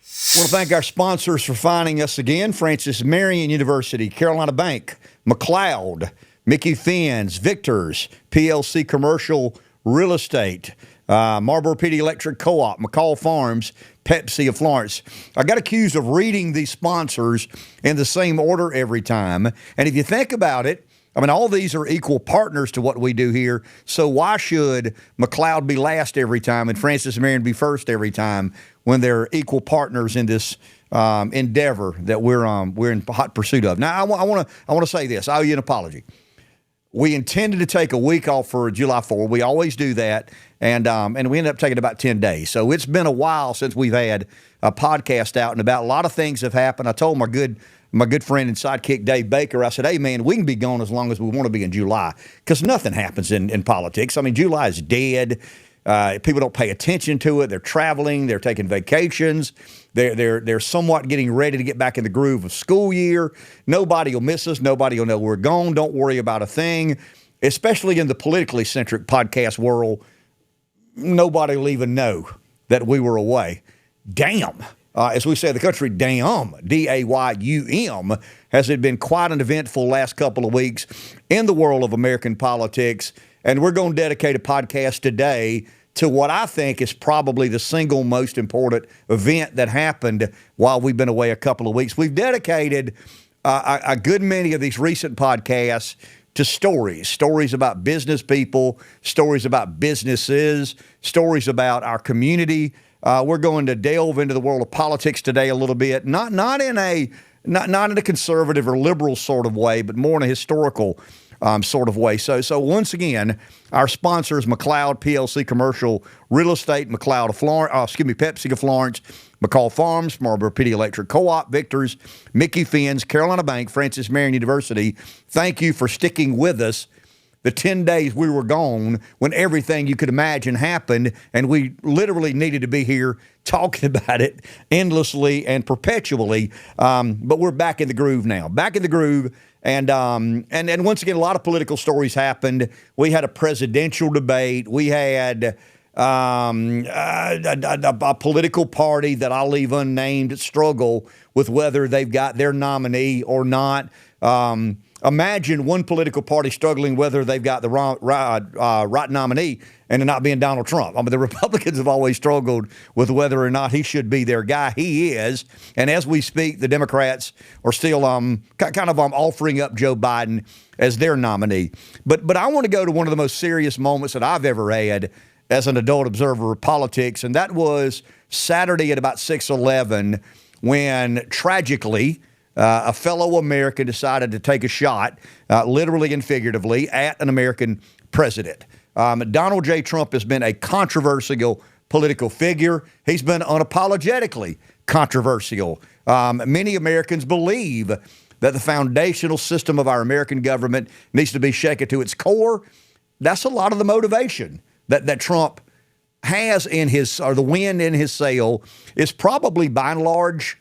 I want to thank our sponsors for finding us again. Francis Marion University, Carolina Bank, McLeod, Micky Victor's, PLC Commercial Real Estate, MPD Electric Co-op, McCall Farms, Pepsi of Florence. I got accused of reading these sponsors in the same order every time. And if you think about it, I mean, all these are equal partners to what we do here. So why should McLeod be last every time and Francis Marion be first every time when they're equal partners in this endeavor that we're in hot pursuit of? Now, I want to say this. I owe you an apology. We intended to take a week off for July 4th. We always do that, and we ended up taking about 10 days. So it's been a while since we've had a podcast out and about. A lot of things have happened. I told my good friend and sidekick Dave Baker, I said, hey, man, we can be gone as long as we want to be in July because nothing happens in politics. I mean, July is dead. People don't pay attention to it. They're traveling. They're taking vacations. They're somewhat getting ready to get back in the groove of school year. Nobody will miss us. Nobody will know we're gone. Don't worry about a thing, especially in the politically centric podcast world. Nobody will even know that we were away. Damn. As we say in the country, damn, D-A-Y-U-M, has it been quite an eventful last couple of weeks in the world of American politics. And we're going to dedicate a podcast today to what I think is probably the single most important event that happened while we've been away a couple of weeks. We've dedicated a good many of these recent podcasts to stories about business people, stories about businesses, stories about our community. We're going to delve into the world of politics today a little bit, not in a conservative or liberal sort of way, but more in a historical sort of way. So once again, our sponsors, McLeod PLC Commercial Real Estate, McLeod of Florence, Pepsi of Florence, McCall Farms, MPD Electric Co-op, Victor's, Micky Carolina Bank, Francis Marion University. Thank you for sticking with us the 10 days we were gone when everything you could imagine happened, and we literally needed to be here talking about it endlessly and perpetually. But we're back in the groove now. Back in the groove. And once again, a lot of political stories happened. We had a presidential debate. We had a political party that I'll leave unnamed struggle with whether they've got their nominee or not. Imagine one political party struggling whether they've got the right nominee and it not being Donald Trump. I mean, the Republicans have always struggled with whether or not he should be their guy. He is. And as we speak, the Democrats are still offering up Joe Biden as their nominee. But I want to go to one of the most serious moments that I've ever had as an adult observer of politics, and that was Saturday at about 6:11 when tragically a fellow American decided to take a shot, literally and figuratively, at an American president. Donald J. Trump has been a controversial political figure. He's been unapologetically controversial. Many Americans believe that the foundational system of our American government needs to be shaken to its core. That's a lot of the motivation that Trump has in the wind in his sail is probably by and large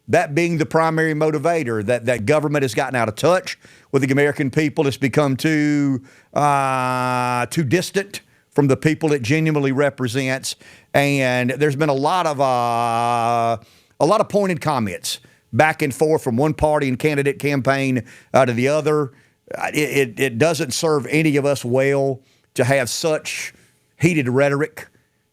that being the primary motivator, that government has gotten out of touch with the American people. It's become too distant from the people it genuinely represents. And there's been a lot of pointed comments back and forth from one party and candidate campaign to the other. It doesn't serve any of us well to have such heated rhetoric,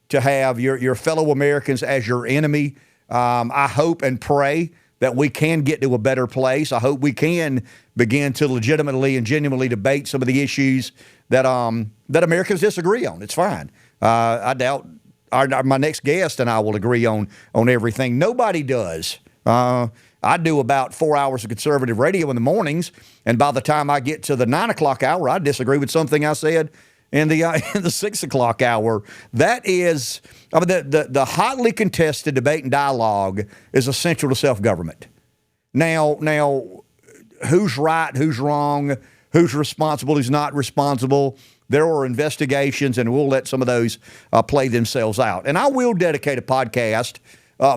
to have your fellow Americans as your enemy. I hope and pray that we can get to a better place. I hope we can begin to legitimately and genuinely debate some of the issues that Americans disagree on. It's fine. I doubt my next guest and I will agree on everything. Nobody does. I do about 4 hours of conservative radio in the mornings, and by the time I get to the 9 o'clock hour, I disagree with something I said in the 6 o'clock hour. That is, I mean, the hotly contested debate and dialogue is essential to self-government. Now, who's right, who's wrong, who's responsible, who's not responsible? There are investigations, and we'll let some of those play themselves out. And I will dedicate a podcast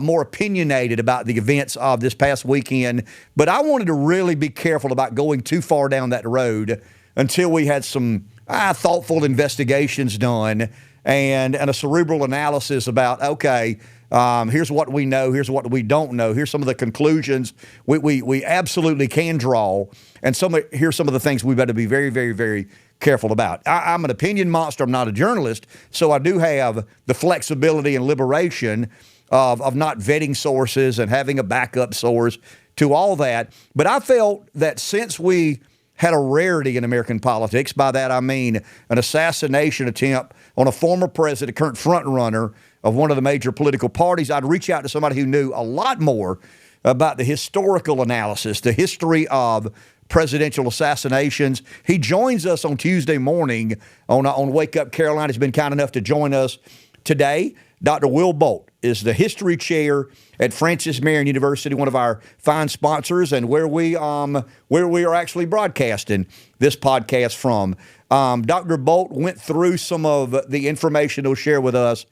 more opinionated about the events of this past weekend, but I wanted to really be careful about going too far down that road until we had some thoughtful investigations done and a cerebral analysis about, okay, Here's what we know. Here's what we don't know. Here's some of the conclusions we absolutely can draw. And here's some of the things we better be very, very, very careful about. I'm an opinion monster. I'm not a journalist. So I do have the flexibility and liberation of not vetting sources and having a backup source to all that. But I felt that since we had a rarity in American politics, by that I mean an assassination attempt on a former president, current front runner of one of the major political parties, I'd reach out to somebody who knew a lot more about the historical analysis, the history of presidential assassinations. He joins us on Tuesday morning on Wake Up Carolina. He's been kind enough to join us today. Dr. Will Bolt is the history chair at Francis Marion University, one of our fine sponsors, and where we are actually broadcasting this podcast from. Dr. Bolt went through some of the information he'll share with us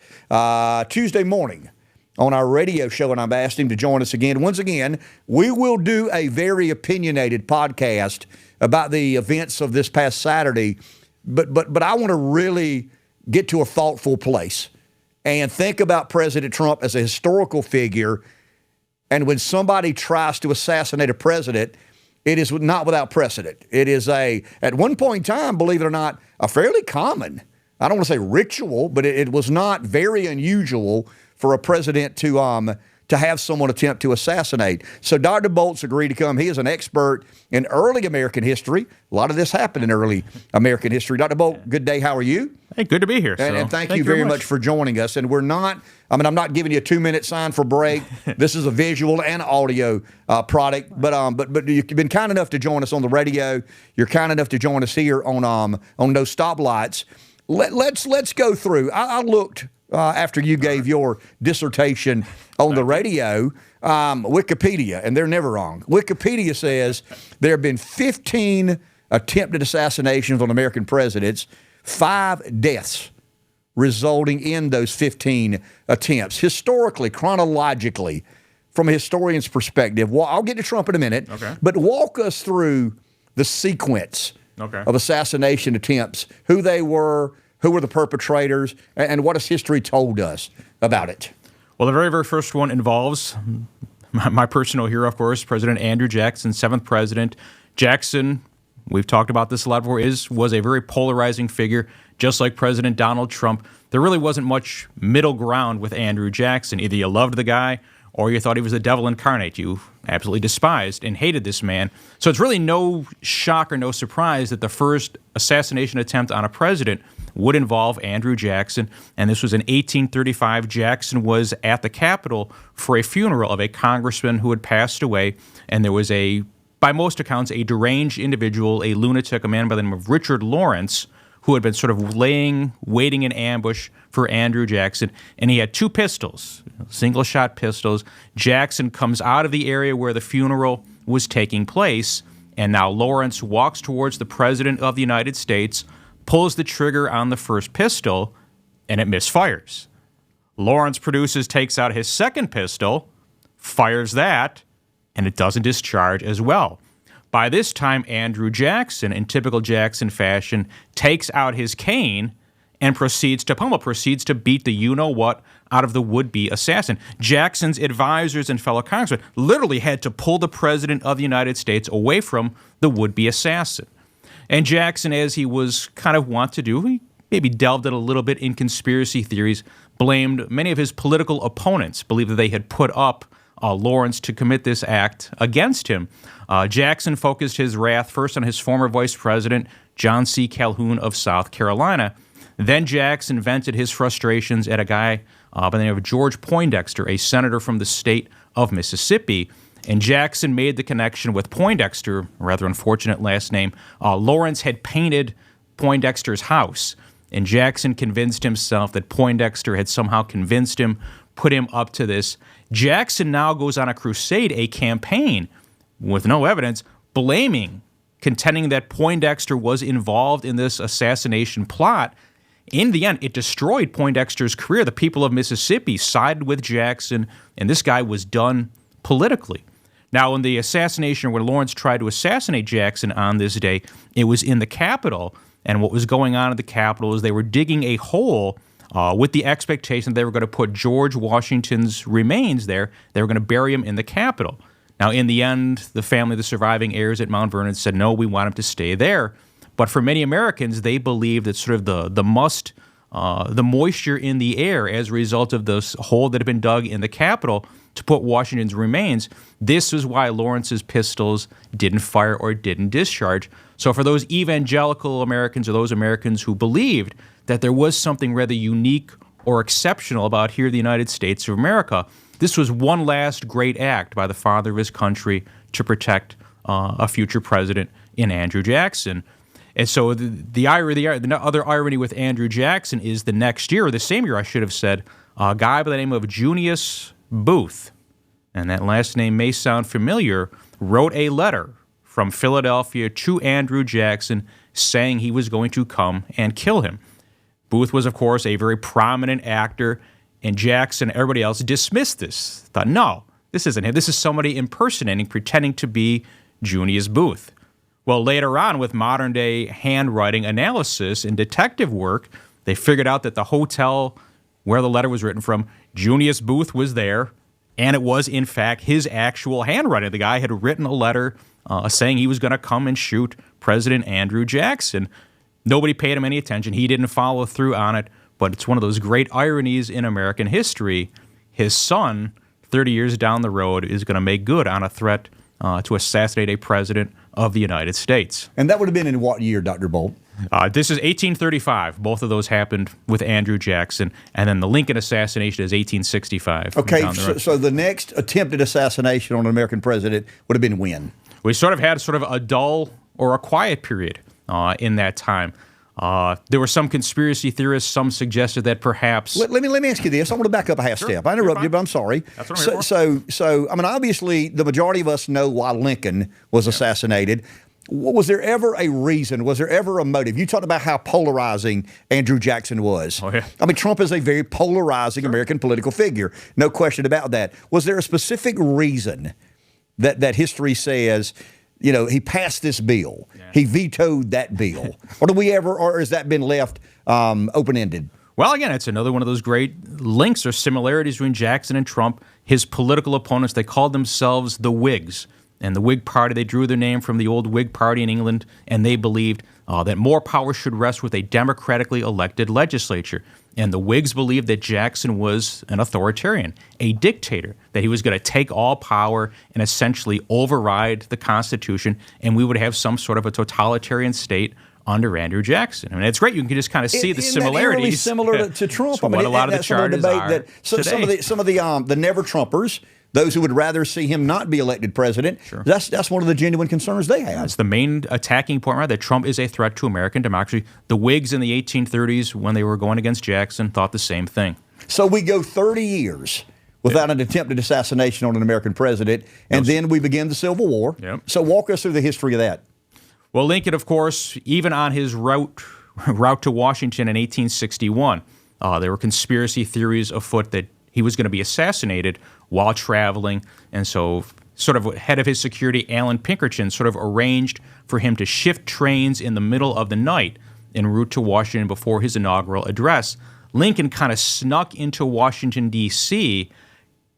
Tuesday morning on our radio show, and I've asked him to join us again. Once again, we will do a very opinionated podcast about the events of this past Saturday, but I want to really get to a thoughtful place and think about President Trump as a historical figure. And when somebody tries to assassinate a president, it is not without precedent. It is at one point in time, believe it or not, a fairly common, I don't want to say ritual, but it was not very unusual for a president to have someone attempt to assassinate. So Dr. Bolt's agreed to come. He is an expert in early American history. A lot of this happened in early American history. Dr. Bolt, good day. How are you? Hey, good to be here. And thank you very much for joining us. And I'm not giving you a 2-minute sign for break. This is a visual and audio product. But you've been kind enough to join us on the radio. You're kind enough to join us here on No Stoplights. Let's go through. I looked after you gave your dissertation on the radio, Wikipedia, and they're never wrong. Wikipedia says there have been 15 attempted assassinations on American presidents, 5 deaths resulting in those 15 attempts. Historically, chronologically, from a historian's perspective, I'll get to Trump in a minute, but walk us through the sequence of assassination attempts, who they were, who were the perpetrators, and what has history told us about it? Well, the very, very first one involves my personal hero, of course, President Andrew Jackson, 7th president. Jackson, we've talked about this a lot before, was a very polarizing figure, just like President Donald Trump. There really wasn't much middle ground with Andrew Jackson. Either you loved the guy or you thought he was the devil incarnate. You absolutely despised and hated this man. So it's really no shock or no surprise that the first assassination attempt on a president would involve Andrew Jackson, and this was in 1835. Jackson was at the Capitol for a funeral of a congressman who had passed away, and there was by most accounts, a deranged individual, a lunatic, a man by the name of Richard Lawrence, who had been sort of waiting in ambush for Andrew Jackson, and he had 2 pistols, single-shot pistols. Jackson comes out of the area where the funeral was taking place, and now Lawrence walks towards the President of the United States, pulls the trigger on the first pistol, and it misfires. Lawrence takes out his second pistol, fires that, and it doesn't discharge as well. By this time, Andrew Jackson, in typical Jackson fashion, takes out his cane and proceeds to beat the you-know-what out of the would-be assassin. Jackson's advisors and fellow congressmen literally had to pull the President of the United States away from the would-be assassin. And Jackson, as he was kind of wont to do, he maybe delved in a little bit in conspiracy theories, blamed many of his political opponents, believed that they had put up Lawrence to commit this act against him. Jackson focused his wrath first on his former vice president, John C. Calhoun of South Carolina. Then Jackson vented his frustrations at a guy by the name of George Poindexter, a senator from the state of Mississippi. And Jackson made the connection with Poindexter, a rather unfortunate last name. Lawrence had painted Poindexter's house, and Jackson convinced himself that Poindexter had somehow convinced him, put him up to this. Jackson now goes on a crusade, a campaign, with no evidence, contending that Poindexter was involved in this assassination plot. In the end, it destroyed Poindexter's career. The people of Mississippi sided with Jackson, and this guy was done politically. Now, in the assassination where Lawrence tried to assassinate Jackson on this day, it was in the Capitol, and what was going on at the Capitol is they were digging a hole with the expectation that they were going to put George Washington's remains there. They were going to bury him in the Capitol. Now, in the end, the family, the surviving heirs at Mount Vernon, said, no, we want him to stay there. But for many Americans, they believed that sort of the moisture in the air as a result of this hole that had been dug in the Capitol to put Washington's remains, this is why Lawrence's pistols didn't fire or didn't discharge. So for those evangelical Americans or those Americans who believed that there was something rather unique or exceptional about here in the United States of America, this was one last great act by the father of his country to protect a future president in Andrew Jackson. And so the other irony with Andrew Jackson is the next year, or the same year I should have said, a guy by the name of Junius Booth, and that last name may sound familiar, wrote a letter from Philadelphia to Andrew Jackson saying he was going to come and kill him. Booth was, of course, a very prominent actor, and Jackson and everybody else dismissed this. Thought, no, this isn't him. This is somebody impersonating, pretending to be Junius Booth. Well, later on, with modern-day handwriting analysis and detective work, they figured out that the hotel where the letter was written from, Junius Booth was there, and it was, in fact, his actual handwriting. The guy had written a letter saying he was going to come and shoot President Andrew Jackson. Nobody paid him any attention. He didn't follow through on it, but it's one of those great ironies in American history. His son, 30 years down the road, is going to make good on a threat to assassinate a president of the United States. And that would have been in what year, Dr. Bolt? This is 1835. Both of those happened with Andrew Jackson. And then the Lincoln assassination is 1865. Okay, so the next attempted assassination on an American president would have been when? We sort of had a dull or a quiet period in that time. There were some conspiracy theorists. Some suggested that perhaps. Let me ask you this. I want to back up a half step. I interrupted you, but I'm sorry. That's what I'm here for. So I mean, obviously, the majority of us know why Lincoln was assassinated. Was there ever a reason? Was there ever a motive? You talked about how polarizing Andrew Jackson was. Oh, yeah. I mean, Trump is a very polarizing American political figure. No question about that. Was there a specific reason that history says, you know, he passed this bill, he vetoed that bill, or has that been left open-ended? Well, again, it's another one of those great links or similarities between Jackson and Trump. His political opponents, they called themselves the Whigs. And the Whig Party, they drew their name from the old Whig Party in England, and they believed that more power should rest with a democratically elected legislature. And the Whigs believed that Jackson was an authoritarian, a dictator, that he was going to take all power and essentially override the Constitution, and we would have some sort of a totalitarian state under Andrew Jackson. I mean, it's great. You can just kind of see the similarities. Really similar to Trump. I mean, what a lot of the charges are today. Some of the never Trumpers, those who would rather see him not be elected president, that's one of the genuine concerns they have. That's the main attacking point, right? That Trump is a threat to American democracy. The Whigs in the 1830s, when they were going against Jackson, thought the same thing. So we go 30 years without an attempted assassination on an American president, and then we begin the Civil War. Yep. So walk us through the history of that. Well, Lincoln, of course, even on his route to Washington in 1861, there were conspiracy theories afoot that he was going to be assassinated while traveling. And so sort of head of his security, Alan Pinkerton, sort of arranged for him to shift trains in the middle of the night en route to Washington before his inaugural address. Lincoln kind of snuck into Washington, D.C.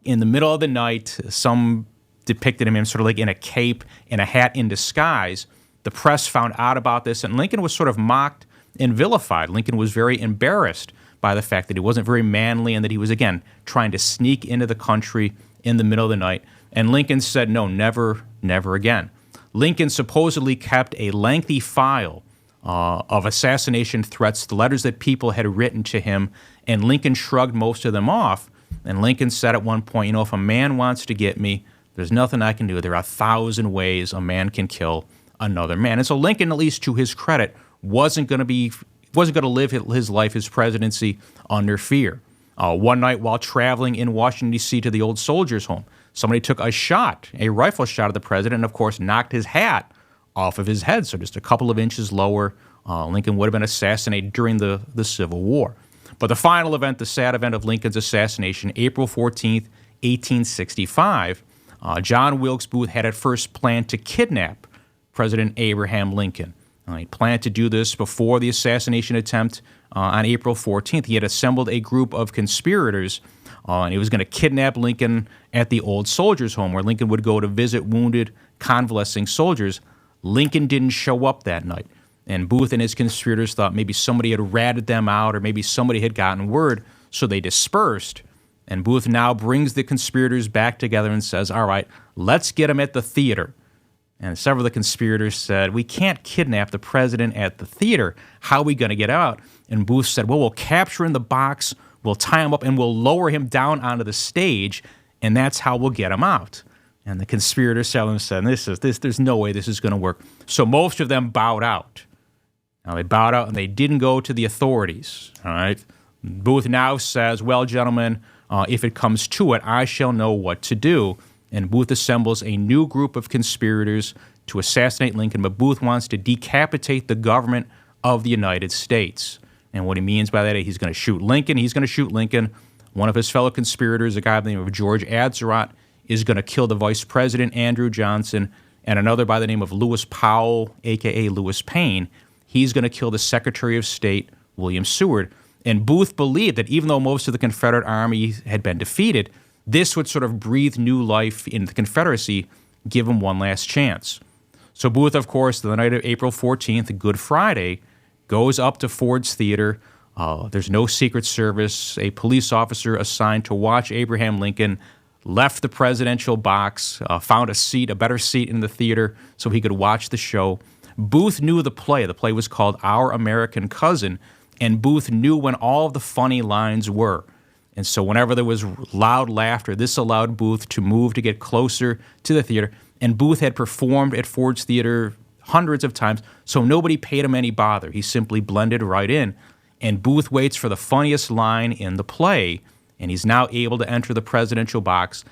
in the middle of the night. Some depicted him sort of like in a cape and a hat in disguise. The press found out about this, and Lincoln was sort of mocked and vilified. Lincoln was very embarrassed by the fact that he wasn't very manly and that he was, again, trying to sneak into the country in the middle of the night. And Lincoln said, no, never, never again. Lincoln supposedly kept a lengthy file of assassination threats, the letters that people had written to him, and Lincoln shrugged most of them off. And Lincoln said at one point, you know, if a man wants to get me, there's nothing I can do. There are 1,000 ways a man can kill another man. And so Lincoln, at least to his credit, wasn't going to live his life, his presidency, under fear. One night while traveling in Washington, D.C. to the old soldiers' home, somebody took a rifle shot at the president and, of course, knocked his hat off of his head. So just a couple of inches lower, Lincoln would have been assassinated during the Civil War. But the final event, the sad event of Lincoln's assassination, April 14th, 1865, John Wilkes Booth had at first planned to kidnap President Abraham Lincoln. He planned to do this before the assassination attempt on April 14th. He had assembled a group of conspirators, and he was going to kidnap Lincoln at the old soldiers' home where Lincoln would go to visit wounded, convalescing soldiers. Lincoln didn't show up that night, and Booth and his conspirators thought maybe somebody had ratted them out or maybe somebody had gotten word, so they dispersed. And Booth now brings the conspirators back together and says, all right, let's get them at the theater. And several of the conspirators said, we can't kidnap the president at the theater. How are we going to get out? And Booth said, well, we'll capture him in the box, we'll tie him up, and we'll lower him down onto the stage, and that's how we'll get him out. And the conspirators said, there's no way this is going to work. So most of them bowed out. Now, they bowed out, and they didn't go to the authorities. All right. Booth now says, well, gentlemen, if it comes to it, I shall know what to do. And Booth assembles a new group of conspirators to assassinate Lincoln, but Booth wants to decapitate the government of the United States. And what he means by that, he's going to shoot Lincoln. He's going to shoot Lincoln. One of his fellow conspirators, a guy by the name of George Atzerodt, is going to kill the vice president, Andrew Johnson, and another by the name of Lewis Powell, a.k.a. Lewis Payne. He's going to kill the Secretary of State, William Seward. And Booth believed that even though most of the Confederate Army had been defeated, this would sort of breathe new life in the Confederacy, give him one last chance. So Booth, of course, the night of April 14th, Good Friday, goes up to Ford's Theater. There's no Secret Service. A police officer assigned to watch Abraham Lincoln left the presidential box, found a better seat in the theater so he could watch the show. Booth knew the play. The play was called Our American Cousin, and Booth knew when all of the funny lines were. And so whenever there was loud laughter, this allowed Booth to move to get closer to the theater. And Booth had performed at Ford's Theater hundreds of times, so nobody paid him any bother. He simply blended right in. And Booth waits for the funniest line in the play, and he's now able to enter the presidential box.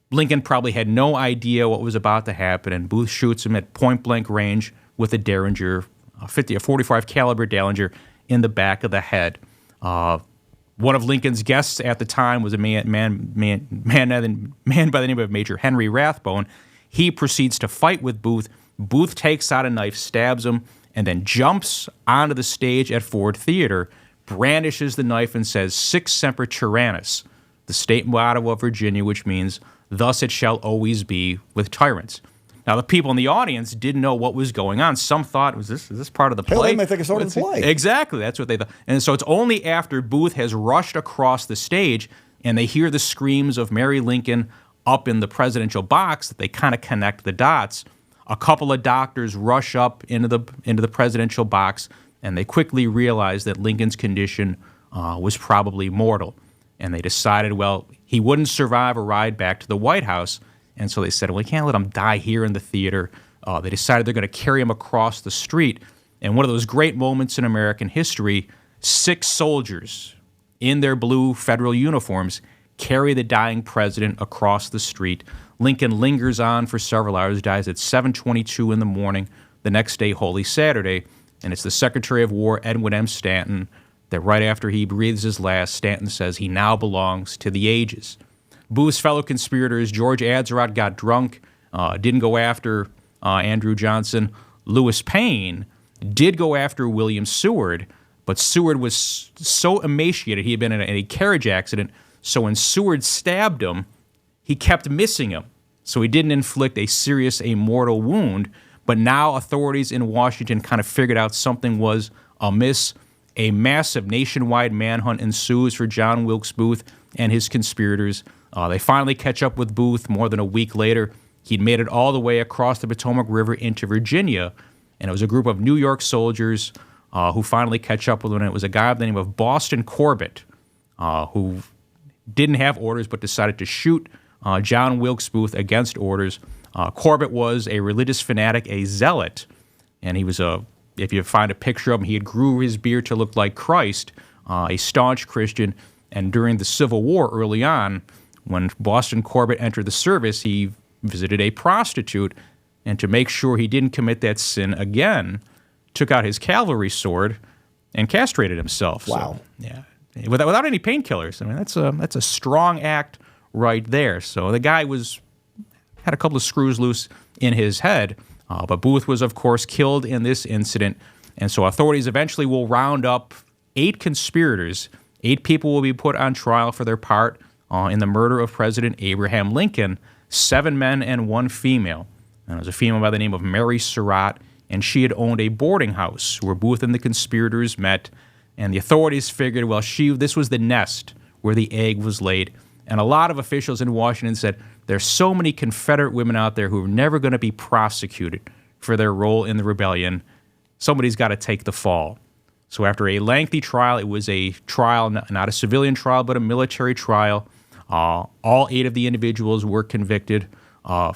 Lincoln probably had no idea what was about to happen, and Booth shoots him at point-blank range with a Derringer, a 45 caliber Derringer in the back of the head. One of Lincoln's guests at the time was a man by the name of Major Henry Rathbone. He proceeds to fight with Booth. Booth takes out a knife, stabs him, and then jumps onto the stage at Ford Theater, brandishes the knife, and says, Sic semper tyrannis, the state motto of Virginia, which means, thus it shall always be with tyrants. Now, the people in the audience didn't know what was going on. Some thought, is this part of the play? Hell, they may think it's part of the play. Exactly, that's what they thought. And so it's only after Booth has rushed across the stage and they hear the screams of Mary Lincoln up in the presidential box that they kind of connect the dots. A couple of doctors rush up into the presidential box, and they quickly realize that Lincoln's condition was probably mortal. And they decided, well, he wouldn't survive a ride back to the White House. And so they said, well, we can't let him die here in the theater. They decided they're going to carry him across the street. And one of those great moments in American history, 6 soldiers in their blue federal uniforms carry the dying president across the street. Lincoln lingers on for several hours, dies at 7:22 in the morning, the next day, Holy Saturday. And it's the Secretary of War, Edwin M. Stanton, that right after he breathes his last, Stanton says he now belongs to the ages. Booth's fellow conspirators, George Atzerodt, got drunk, didn't go after Andrew Johnson. Lewis Payne did go after William Seward, but Seward was so emaciated, he had been in a carriage accident, so when Seward stabbed him, he kept missing him. So he didn't inflict a serious, a mortal wound, but now authorities in Washington kind of figured out something was amiss. A massive nationwide manhunt ensues for John Wilkes Booth and his conspirators. They finally catch up with Booth more than a week later. He'd made it all the way across the Potomac River into Virginia, and it was a group of New York soldiers who finally catch up with him. And it was a guy by the name of Boston Corbett who didn't have orders but decided to shoot John Wilkes Booth against orders. Corbett was a religious fanatic, a zealot, and he was if you find a picture of him, he had grew his beard to look like Christ, a staunch Christian. And during the Civil War early on, when Boston Corbett entered the service, he visited a prostitute, and to make sure he didn't commit that sin again, took out his cavalry sword and castrated himself. Wow. So, yeah, without any painkillers. I mean, that's a strong act right there. So the guy had a couple of screws loose in his head, but Booth was, of course, killed in this incident. And so authorities eventually will round up 8 conspirators. 8 people will be put on trial for their part in the murder of President Abraham Lincoln, 7 men and 1 female. And it was a female by the name of Mary Surratt, and she had owned a boarding house where Booth and the conspirators met. And the authorities figured, well, this was the nest where the egg was laid. And a lot of officials in Washington said, there's so many Confederate women out there who are never going to be prosecuted for their role in the rebellion. Somebody's got to take the fall. So after a lengthy trial, it was a trial, not a civilian trial, but a military trial. All 8 of the individuals were convicted. 4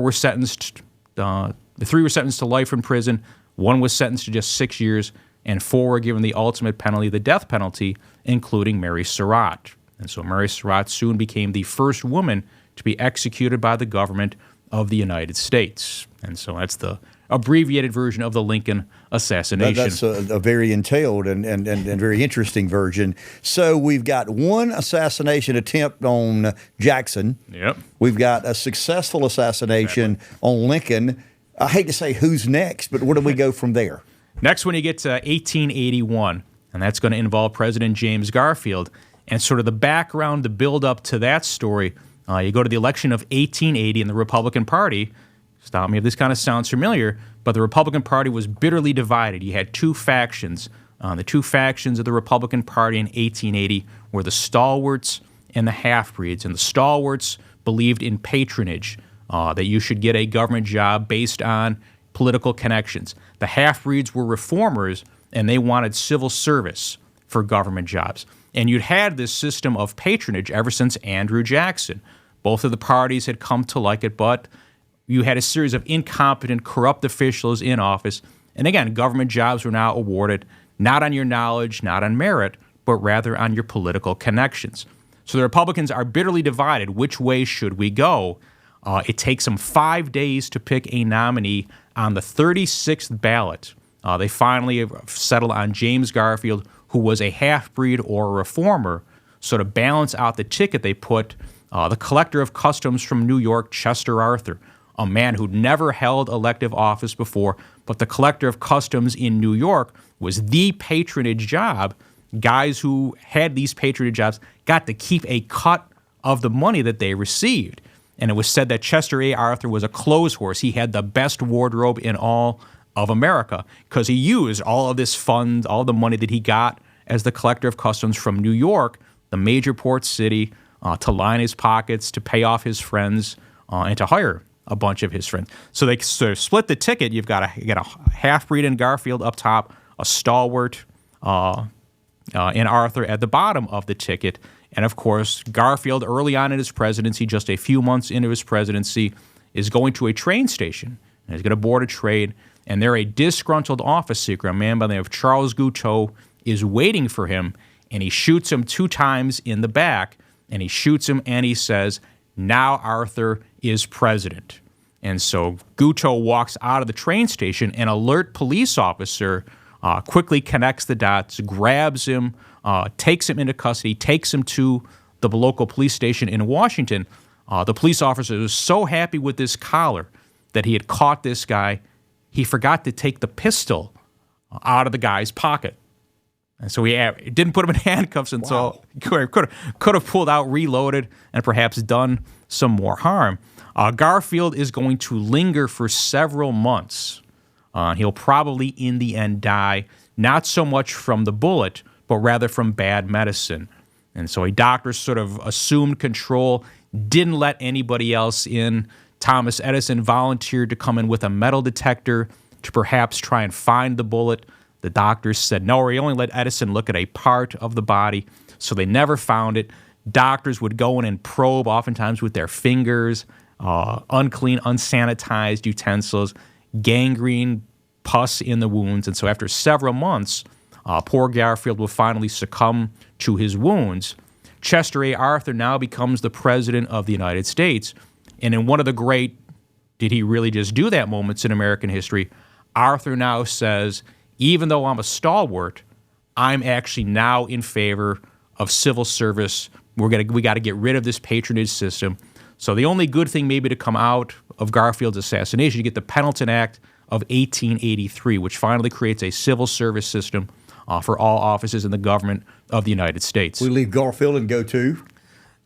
were sentenced. The 3 were sentenced to life in prison. 1 was sentenced to just 6 years, and 4 were given the ultimate penalty, the death penalty, including Mary Surratt. And so Mary Surratt soon became the first woman to be executed by the government of the United States. And so that's the abbreviated version of the Lincoln assassination. That's a very entailed and very interesting version. So we've got 1 assassination attempt on Jackson. Yep. We've got a successful assassination on Lincoln. I hate to say who's next, but where do we go from there? Next one, you get to 1881, and that's going to involve President James Garfield. And sort of the background, the build-up to that story, you go to the election of 1880 in the Republican Party. Stop me if this kind of sounds familiar, but the Republican Party was bitterly divided. You had 2 factions. The 2 factions of the Republican Party in 1880 were the stalwarts and the half-breeds. And the stalwarts believed in patronage, that you should get a government job based on political connections. The half-breeds were reformers, and they wanted civil service for government jobs. And you'd had this system of patronage ever since Andrew Jackson. Both of the parties had come to like it, but you had a series of incompetent, corrupt officials in office. And again, government jobs were now awarded not on your knowledge, not on merit, but rather on your political connections. So the Republicans are bitterly divided. Which way should we go? It takes them 5 days to pick a nominee. On the 36th ballot, they finally settled on James Garfield, who was a half-breed or a reformer. So to balance out the ticket, they put the collector of customs from New York, Chester Arthur, a man who'd never held elective office before, but the collector of customs in New York was the patronage job. Guys who had these patronage jobs got to keep a cut of the money that they received. And it was said that Chester A. Arthur was a clothes horse. He had the best wardrobe in all of America because he used all of this fund, all the money that he got as the collector of customs from New York, the major port city, to line his pockets, to pay off his friends, and to hire a bunch of his friends. So they sort of split the ticket. You got a half-breed in Garfield up top, a stalwart in Arthur at the bottom of the ticket. And of course, Garfield, early on in his presidency, just a few months into his presidency, is going to a train station. And he's going to board a train, and there a disgruntled office seeker, a man by the name of Charles Guiteau, is waiting for him, and he shoots him 2 times in the back, and he shoots him, and he says, "Now Arthur is president." And so Guiteau walks out of the train station. An alert police officer quickly connects the dots, grabs him, takes him into custody, takes him to the local police station in Washington. The police officer was so happy with this collar that he had caught this guy, he forgot to take the pistol out of the guy's pocket. And so he didn't put him in handcuffs until could have pulled out, reloaded, and perhaps done some more harm. Garfield is going to linger for several months. He'll probably, in the end, die, not so much from the bullet, but rather from bad medicine. And so a doctor sort of assumed control, didn't let anybody else in. Thomas Edison volunteered to come in with a metal detector to perhaps try and find the bullet. The doctors said no, or he only let Edison look at a part of the body, so they never found it. Doctors would go in and probe, oftentimes with their fingers, unclean, unsanitized utensils, gangrene, pus in the wounds. And so after several months, poor Garfield will finally succumb to his wounds. Chester A. Arthur now becomes the president of the United States. And in one of the great, did he really just do that moments in American history, Arthur now says, even though I'm a stalwart, I'm actually now in favor of civil service. We got to get rid of this patronage system. So the only good thing maybe to come out of Garfield's assassination, you get the Pendleton Act of 1883, which finally creates a civil service system for all offices in the government of the United States. We leave Garfield and go to?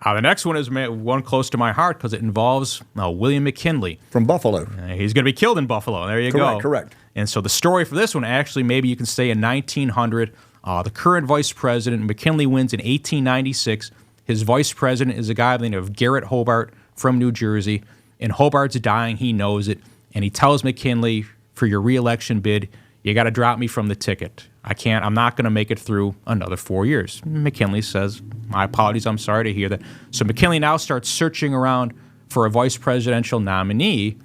The next one is one close to my heart because it involves William McKinley. From Buffalo. He's going to be killed in Buffalo. There you go. Correct. And so the story for this one, actually, maybe you can say in 1900, the current vice president, McKinley, wins in 1896. His vice president is a guy by the name of Garrett Hobart from New Jersey. And Hobart's dying. He knows it. And he tells McKinley, for your re-election bid, you got to drop me from the ticket. I'm not going to make it through another 4 years. McKinley says, my apologies, I'm sorry to hear that. So McKinley now starts searching around for a vice presidential nominee.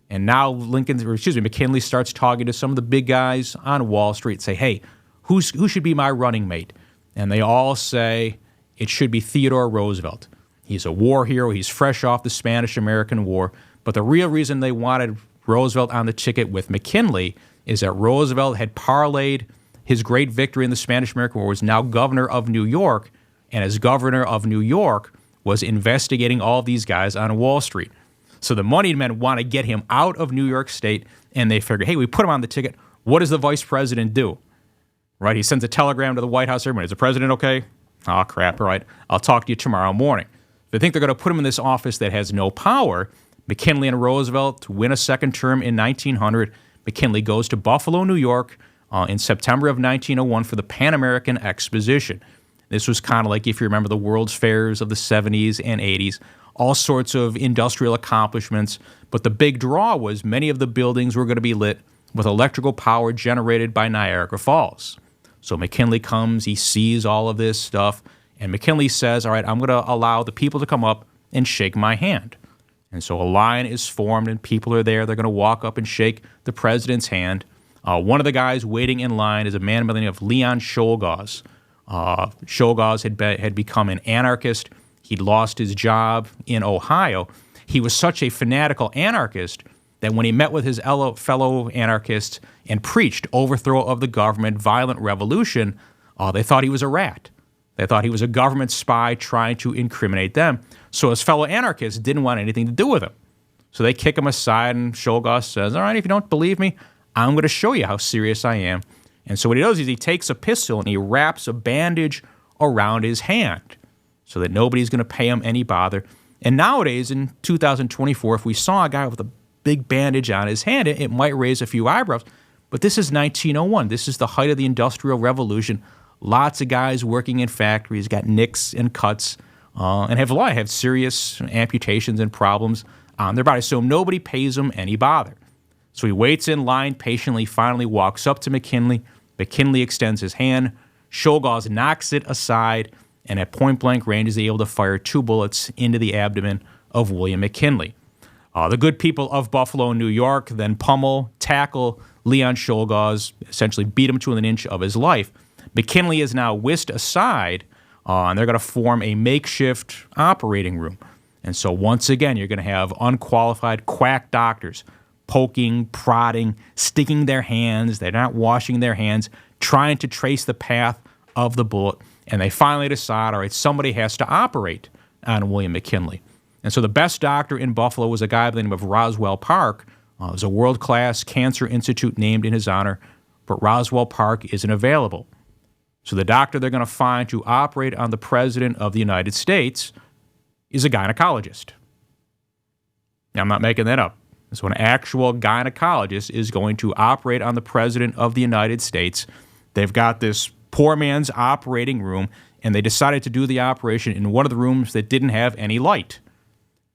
And now McKinley starts talking to some of the big guys on Wall Street, say, hey, who should be my running mate? And they all say it should be Theodore Roosevelt. He's a war hero. He's fresh off the Spanish-American War. But the real reason they wanted Roosevelt on the ticket with McKinley is that Roosevelt had parlayed his great victory in the Spanish-American War, was now governor of New York, and as governor of New York was investigating all these guys on Wall Street. So the moneyed men want to get him out of New York State, and they figure, hey, we put him on the ticket. What does the vice president do? Right? He sends a telegram to the White House. Everybody, is the president okay? Oh, crap. All right. I'll talk to you tomorrow morning. They think they're going to put him in this office that has no power. McKinley and Roosevelt win a second term in 1900. McKinley goes to Buffalo, New York, in September of 1901 for the Pan American Exposition. This was kind of like, if you remember, the World's Fairs of the 70s and 80s, all sorts of industrial accomplishments. But the big draw was many of the buildings were going to be lit with electrical power generated by Niagara Falls. So McKinley comes, he sees all of this stuff, and McKinley says, all right, I'm going to allow the people to come up and shake my hand. And so a line is formed, and people are there. They're going to walk up and shake the president's hand. One of the guys waiting in line is a man by the name of Leon Czolgosz. Czolgosz had become an anarchist. He'd lost his job in Ohio. He was such a fanatical anarchist that when he met with his fellow anarchists and preached overthrow of the government, violent revolution, they thought he was a rat. They thought he was a government spy trying to incriminate them. So his fellow anarchists didn't want anything to do with him. So they kick him aside, and Czolgosz says, all right, if you don't believe me, I'm going to show you how serious I am. And so what he does is he takes a pistol and he wraps a bandage around his hand so that nobody's going to pay him any bother. And nowadays, in 2024, if we saw a guy with a big bandage on his hand, it might raise a few eyebrows. But this is 1901. This is the height of the Industrial Revolution. Lots of guys working in factories got nicks and cuts and have serious amputations and problems on their body. So nobody pays them any bother. So he waits in line patiently, finally walks up to McKinley. McKinley extends his hand. Czolgosz knocks it aside, and at point-blank range is able to fire 2 bullets into the abdomen of William McKinley. The good people of Buffalo, New York, then tackle Leon Czolgosz, essentially beat him to within an inch of his life. McKinley is now whisked aside, and they're going to form a makeshift operating room. And so once again, you're going to have unqualified quack doctors poking, prodding, sticking their hands. They're not washing their hands, trying to trace the path of the bullet. And they finally decide, all right, somebody has to operate on William McKinley. And so the best doctor in Buffalo was a guy by the name of Roswell Park. It was a world-class cancer institute named in his honor, but Roswell Park isn't available. So the doctor they're going to find to operate on the President of the United States is a gynecologist. Now, I'm not making that up. So an actual gynecologist is going to operate on the President of the United States. They've got this poor man's operating room, and they decided to do the operation in one of the rooms that didn't have any light.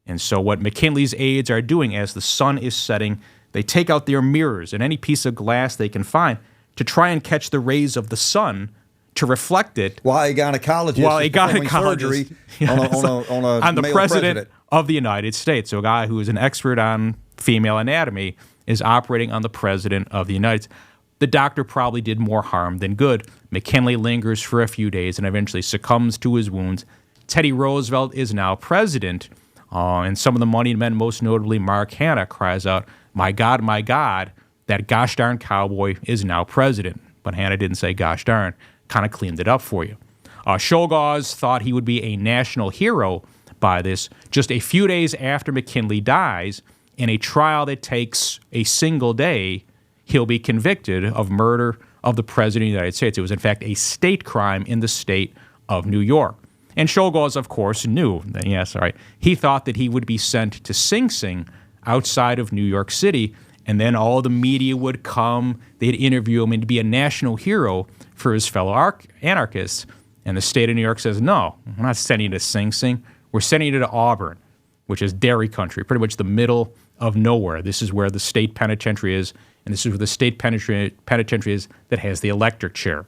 And so what McKinley's aides are doing as the sun is setting, they take out their mirrors and any piece of glass they can find to try and catch the rays of the sun to reflect it. While a gynecologist is performing surgery on the male president of the United States. So a guy who is an expert on female anatomy is operating on the President of the United States. The doctor probably did more harm than good. McKinley lingers for a few days and eventually succumbs to his wounds. Teddy Roosevelt is now president, and some of the moneyed men, most notably Mark Hanna, cries out, my God, that gosh darn cowboy is now president. But Hanna didn't say gosh darn, kind of cleaned it up for you. Czolgosz thought he would be a national hero by this. Just a few days after McKinley dies, in a trial that takes a single day, he'll be convicted of murder of the President of the United States. It was, in fact, a state crime in the state of New York. And Czolgosz, of course, knew that, yes, all right, he thought that he would be sent to Sing Sing outside of New York City, and then all the media would come, they'd interview him, and to be a national hero for his fellow anarchists. And the state of New York says, no, we're not sending you to Sing Sing. We're sending you to Auburn, which is dairy country, pretty much the middle of nowhere. This is where the state penitentiary is, and this is where the state penitentiary is that has the electric chair.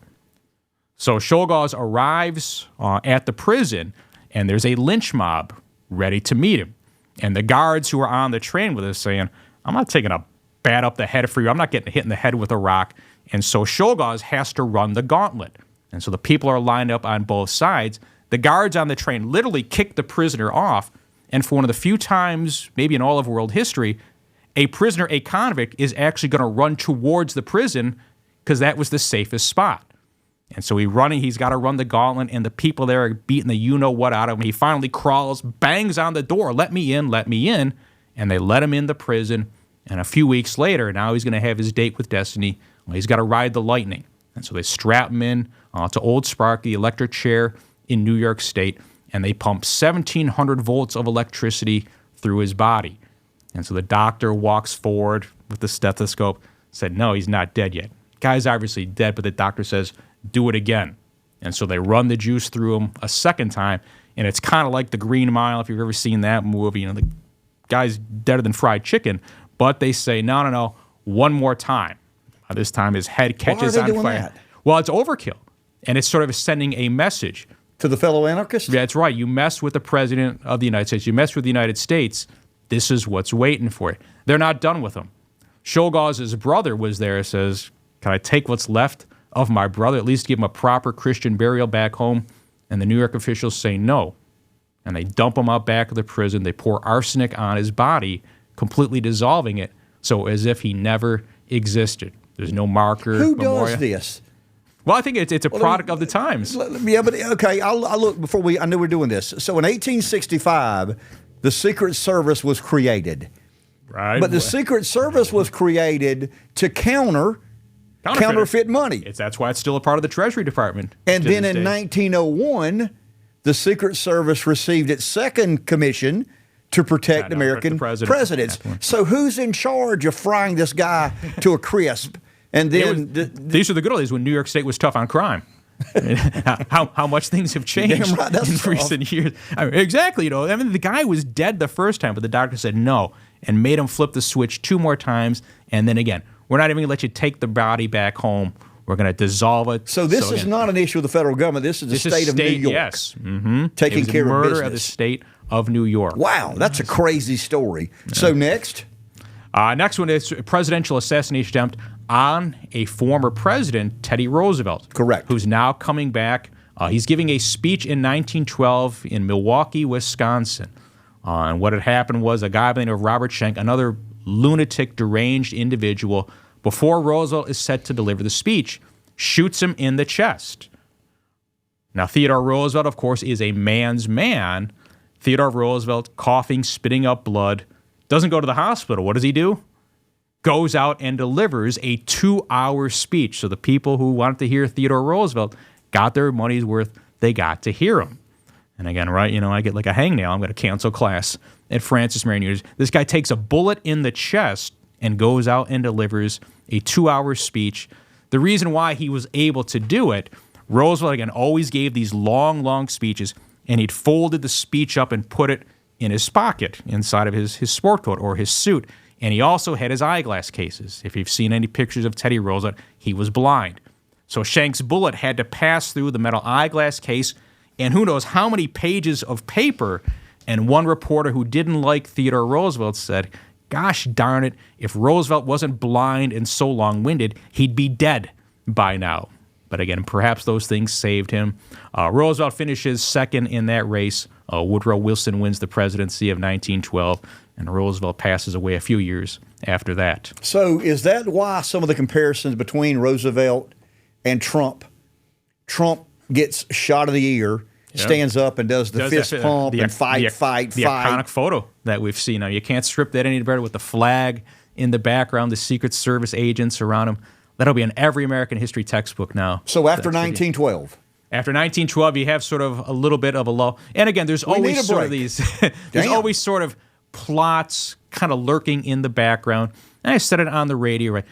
So Czolgosz arrives at the prison, and there's a lynch mob ready to meet him. And the guards who are on the train with us saying, I'm not taking a bat up the head for you. I'm not getting hit in the head with a rock. And so Czolgosz has to run the gauntlet. And so the people are lined up on both sides. The guards on the train literally kick the prisoner off. And for one of the few times, maybe in all of world history, a prisoner, a convict, is actually going to run towards the prison because that was the safest spot. And so he's got to run the gauntlet, and the people there are beating the you-know-what out of him. He finally crawls, bangs on the door, let me in, and they let him in the prison. And a few weeks later, now he's going to have his date with destiny. Well, he's got to ride the lightning. And so they strap him in to Old Sparky, the electric chair in New York State, and they pump 1,700 volts of electricity through his body. And so the doctor walks forward with the stethoscope, said, no, he's not dead yet. Guy's obviously dead, but the doctor says, do it again. And so they run the juice through him a second time, and it's kind of like The Green Mile, if you've ever seen that movie. The guy's deader than fried chicken, but they say, no, one more time. This time his head catches on fire. Why are they doing that? Well, it's overkill, and it's sort of sending a message. To the fellow anarchists? Yeah, that's right. You mess with the President of the United States, you mess with the United States, this is what's waiting for you. They're not done with him. Czolgosz's brother was there, says, can I take what's left of my brother, at least give him a proper Christian burial back home? And the New York officials say no. And they dump him out back of the prison. They pour arsenic on his body, completely dissolving it, so as if he never existed. There's no marker. Who memorial. does this? Well, I think it's a product of the times. Yeah, but okay, I'll look before I knew we were doing this. So in 1865, the Secret Service was created. Right. But the Secret Service was created to counterfeit money. That's why it's still a part of the Treasury Department. And then in 1901, the Secret Service received its second commission to protect American presidents. So who's in charge of frying this guy to a crisp? And then these are the good old days when New York State was tough on crime. how much things have changed in recent years. Exactly. The guy was dead the first time, but the doctor said no and made him flip the switch 2 more times. And then again, we're not even going to let you take the body back home. We're going to dissolve it. So this is not an issue of the federal government. This is the state of New York. Yes. Taking care of business. Murder of the state of New York. Wow, that's a crazy story. Yeah. So next? Next one is a presidential assassination attempt on a former president, Teddy Roosevelt. Correct. Who's now coming back. He's giving a speech in 1912 in Milwaukee, Wisconsin. And what had happened was a guy by the name of Robert Schenck, another lunatic, deranged individual, before Roosevelt is set to deliver the speech, shoots him in the chest. Now, Theodore Roosevelt, of course, is a man's man. Theodore Roosevelt, coughing, spitting up blood, doesn't go to the hospital. What does he do? Goes out and delivers a 2-hour speech. So the people who wanted to hear Theodore Roosevelt got their money's worth. They got to hear him. And again, right, I get like a hangnail. I'm going to cancel class at Francis Marion University. This guy takes a bullet in the chest and goes out and delivers a 2-hour speech. The reason why he was able to do it, Roosevelt, again, always gave these long, long speeches, and he'd folded the speech up and put it in his pocket inside of his sport coat or his suit. And he also had his eyeglass cases. If you've seen any pictures of Teddy Roosevelt, he was blind. So Schenck's bullet had to pass through the metal eyeglass case, and who knows how many pages of paper. And one reporter who didn't like Theodore Roosevelt said, gosh darn it, if Roosevelt wasn't blind and so long-winded, he'd be dead by now. But again, perhaps those things saved him. Roosevelt finishes second in that race. Woodrow Wilson wins the presidency of 1912, and Roosevelt passes away a few years after that. So is that why some of the comparisons between Roosevelt and Trump gets shot in the ear, stands up and does the fist pump and fight. The iconic photo that we've seen. Now, you can't strip that any better with the flag in the background, the Secret Service agents around him. That'll be in every American history textbook now. So after 1912. After 1912, you have sort of a little bit of a lull. And again, there's always sort of these, there's always sort of plots kind of lurking in the background. And I said it on the radio, right?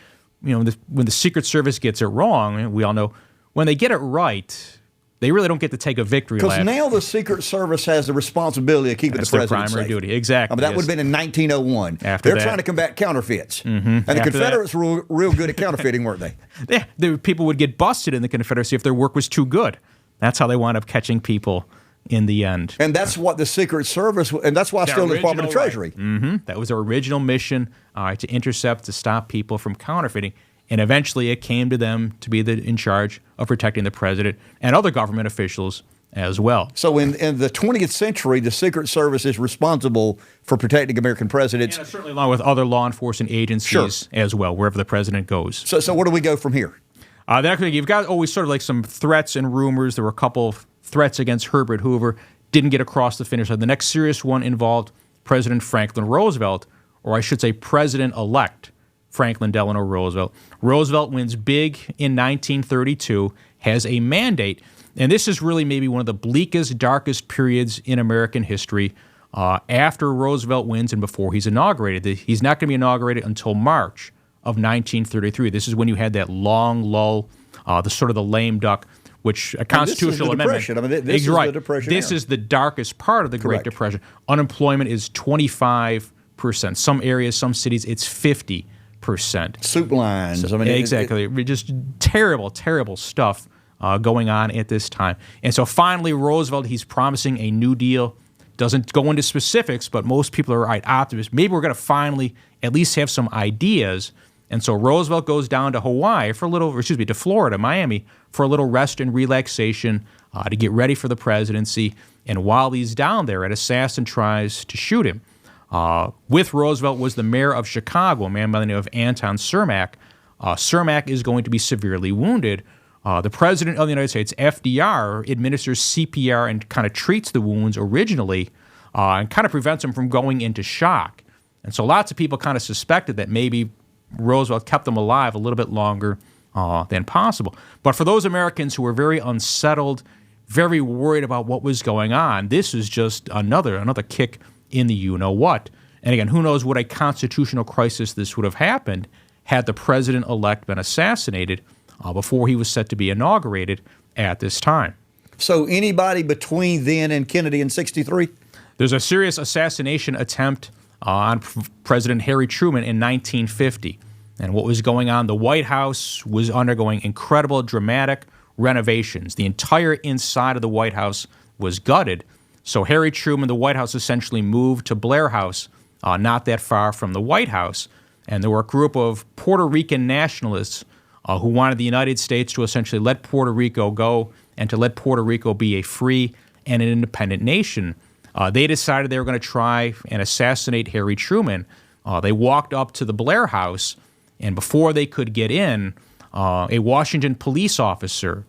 You know, when the Secret Service gets it wrong, we all know, when they get it right, they really don't get to take a victory lap. Because now the Secret Service has the responsibility of keeping the president their primary safe. duty. Exactly. I mean, that would have been in 1901. After They're that. trying to combat counterfeits. Mm-hmm. And the After Confederates were real good at counterfeiting, weren't they? Yeah, the people would get busted in the Confederacy if their work was too good. That's how they wound up catching people in the end. And that's what the Secret Service, and that's why it's still in the Department of Treasury. Mm-hmm. That was their original mission, to intercept, to stop people from counterfeiting. And eventually it came to them to be in charge of protecting the president and other government officials as well. So in the 20th century, the Secret Service is responsible for protecting American presidents. And certainly along with other law enforcement agencies as well, wherever the president goes. So where do we go from here? You've got always sort of like some threats and rumors. There were a couple of threats against Herbert Hoover. Didn't get across the finish line. The next serious one involved President Franklin Roosevelt, or I should say President-elect Franklin Delano Roosevelt. Roosevelt wins big in 1932, has a mandate, and this is really maybe one of the bleakest, darkest periods in American history after Roosevelt wins and before he's inaugurated. He's not going to be inaugurated until March of 1933. This is when you had that long lull, the sort of the lame duck, which a constitutional amendment. Depression. I mean, this is the Depression. This is the darkest part of the Great Depression. Unemployment is 25%. Some areas, some cities, it's 50%. Soup lines. I mean, exactly. Just terrible, terrible stuff going on at this time. And so finally, Roosevelt, he's promising a New Deal. Doesn't go into specifics, but most people are optimists. Maybe we're going to finally at least have some ideas. And so Roosevelt goes down to to Florida, Miami, for a little rest and relaxation to get ready for the presidency. And while he's down there, an assassin tries to shoot him. With Roosevelt was the mayor of Chicago, a man by the name of Anton Cermak. Cermak is going to be severely wounded. The president of the United States, FDR, administers CPR and kind of treats the wounds originally and kind of prevents him from going into shock. And so lots of people kind of suspected that maybe Roosevelt kept him alive a little bit longer than possible. But for those Americans who were very unsettled, very worried about what was going on, this is just another kick in the you-know-what. And again, who knows what a constitutional crisis this would have happened had the president-elect been assassinated before he was set to be inaugurated at this time. So anybody between then and Kennedy in 63? There's a serious assassination attempt on President Harry Truman in 1950. And what was going on, the White House was undergoing incredible, dramatic renovations. The entire inside of the White House was gutted. So Harry Truman, the White House, essentially moved to Blair House, not that far from the White House. And there were a group of Puerto Rican nationalists who wanted the United States to essentially let Puerto Rico go and to let Puerto Rico be a free and an independent nation. They decided they were going to try and assassinate Harry Truman. They walked up to the Blair House, and before they could get in, a Washington police officer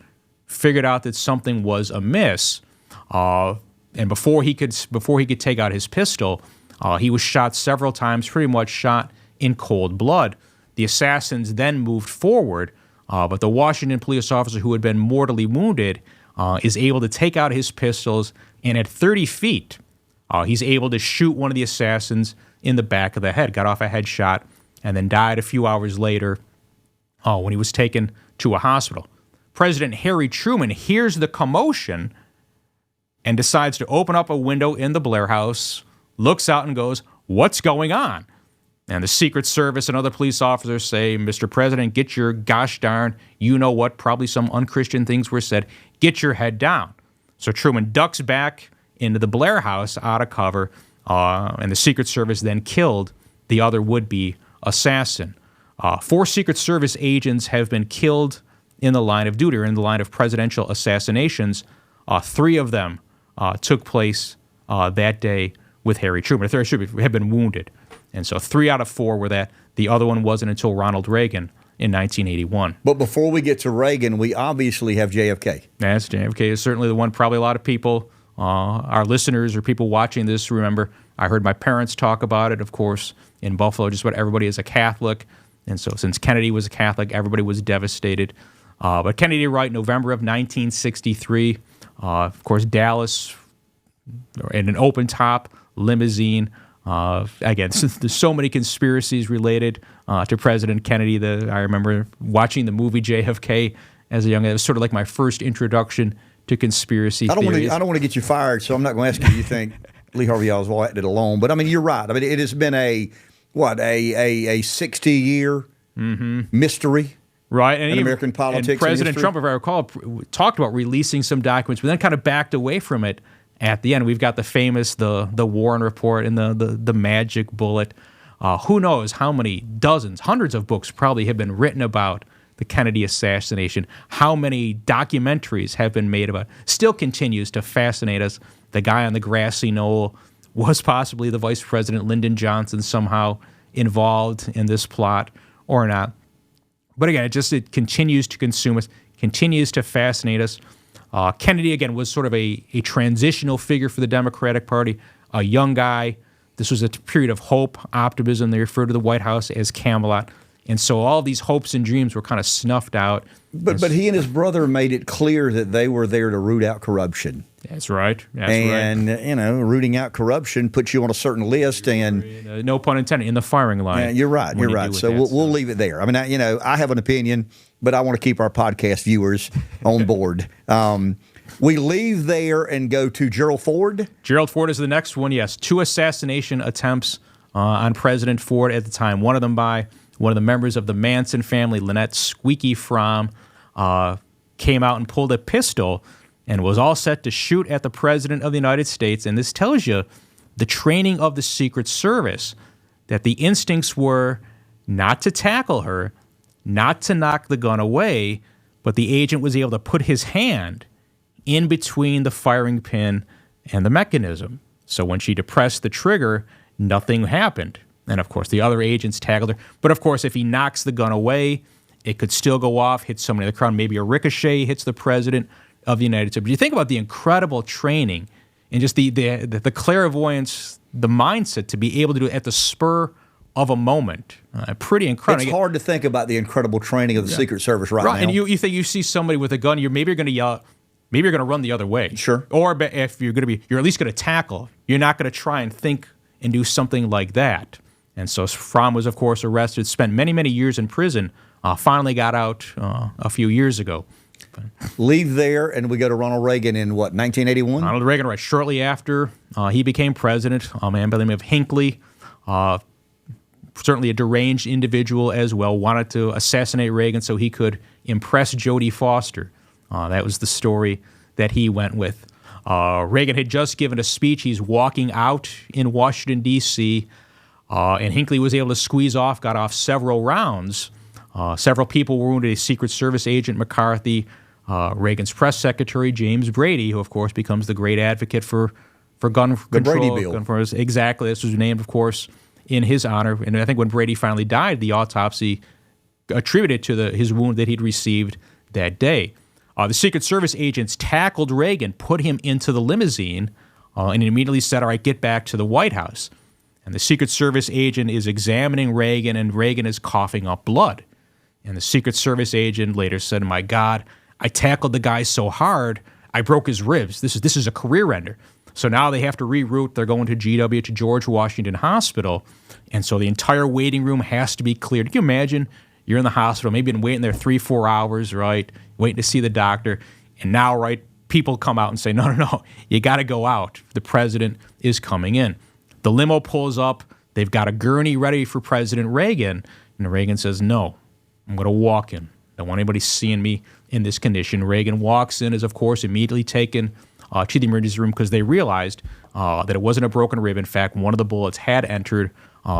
figured out that something was amiss. And before he could take out his pistol, he was shot several times, pretty much shot in cold blood. The assassins then moved forward, but the Washington police officer who had been mortally wounded is able to take out his pistols, and at 30 feet, he's able to shoot one of the assassins in the back of the head, got off a headshot, and then died a few hours later when he was taken to a hospital. President Harry Truman hears the commotion and decides to open up a window in the Blair House, looks out and goes, "What's going on?" And the Secret Service and other police officers say, "Mr. President, get your gosh darn, you know what, probably some unchristian things were said, get your head down." So Truman ducks back into the Blair House out of cover, and the Secret Service then killed the other would-be assassin. 4 Secret Service agents have been killed in the line of duty, or in the line of presidential assassinations. 3 of them took place that day with Harry Truman. A third have been wounded. And so 3 out of 4 were that. The other one wasn't until Ronald Reagan in 1981. But before we get to Reagan, we obviously have JFK. Yes, JFK is certainly the one probably a lot of people, our listeners or people watching this, remember. I heard my parents talk about it, of course, in Buffalo. Just about everybody is a Catholic. And so since Kennedy was a Catholic, everybody was devastated. But Kennedy, right, November of 1963, of course, Dallas in an open-top limousine. Again, there's so many conspiracies related to President Kennedy. I remember watching the movie JFK as a young man. It was sort of like my first introduction to conspiracy theories. I don't want to get you fired, so I'm not going to ask you. You think Lee Harvey Oswald acted alone? But I mean, you're right. I mean, it has been a 60-year mystery. Right, in American politics. And President Trump, if I recall, talked about releasing some documents, but then kind of backed away from it at the end. We've got the famous the Warren Report and the magic bullet. Who knows how many dozens, hundreds of books probably have been written about the Kennedy assassination. How many documentaries have been made about it. Still continues to fascinate us. The guy on the grassy knoll was possibly the Vice President Lyndon Johnson somehow involved in this plot or not. But again, it continues to consume us, continues to fascinate us. Kennedy, again, was sort of a transitional figure for the Democratic Party, a young guy. This was a period of hope, optimism. They referred to the White House as Camelot. And so all these hopes and dreams were kind of snuffed out. But he and his brother made it clear that they were there to root out corruption. That's right. And rooting out corruption puts you on a certain list. And no pun intended, in the firing line. Yeah, you're right. You're right. So we'll leave it there. I mean, I have an opinion, but I want to keep our podcast viewers on board. We leave there and go to Gerald Ford. Gerald Ford is the next one, yes. 2 assassination attempts on President Ford at the time. One of them by one of the members of the Manson family, Lynette Squeaky Fromm, came out and pulled a pistol and was all set to shoot at the President of the United States. And this tells you the training of the Secret Service, that the instincts were not to tackle her, not to knock the gun away, but the agent was able to put his hand in between the firing pin and the mechanism. So when she depressed the trigger, nothing happened. And, of course, the other agents tackled her. But, of course, if he knocks the gun away, it could still go off, hit somebody in the crowd. Maybe a ricochet hits the President of the United States. But you think about the incredible training and just the clairvoyance, the mindset to be able to do it at the spur of a moment. Pretty incredible. It's hard to think about the incredible training of the Secret Service right now. And you think you see somebody with a gun, you're going to yell, maybe you're going to run the other way. Sure. Or if you're at least going to tackle. You're not going to try and think and do something like that. And so Fromm was, of course, arrested, spent many, many years in prison, finally got out a few years ago. Leave there, and we go to Ronald Reagan in, 1981? Ronald Reagan, right, shortly after he became president, a man by the name of Hinckley, certainly a deranged individual as well, wanted to assassinate Reagan so he could impress Jodie Foster. That was the story that he went with. Reagan had just given a speech. He's walking out in Washington, D.C., and Hinckley was able to squeeze off, got off several rounds. Several people were wounded. A Secret Service agent, McCarthy, Reagan's press secretary, James Brady, who, of course, becomes the great advocate for gun control. The Brady Bill. Exactly. This was named, of course, in his honor. And I think when Brady finally died, the autopsy attributed to his wound that he'd received that day. The Secret Service agents tackled Reagan, put him into the limousine, and immediately said, all right, get back to the White House. And the Secret Service agent is examining Reagan, and Reagan is coughing up blood. And the Secret Service agent later said, my God, I tackled the guy so hard, I broke his ribs. This is a career ender. So now they have to reroute. They're going to GW, to George Washington Hospital. And so the entire waiting room has to be cleared. Can you imagine? You're in the hospital, maybe been waiting there 3-4 hours, right? Waiting to see the doctor. And now, right, people come out and say, no, you got to go out. The president is coming in. The limo pulls up. They've got a gurney ready for President Reagan. And Reagan says, no, I'm going to walk in. I don't want anybody seeing me in this condition. Reagan walks in, is, of course, immediately taken to the emergency room because they realized that it wasn't a broken rib. In fact, one of the bullets had entered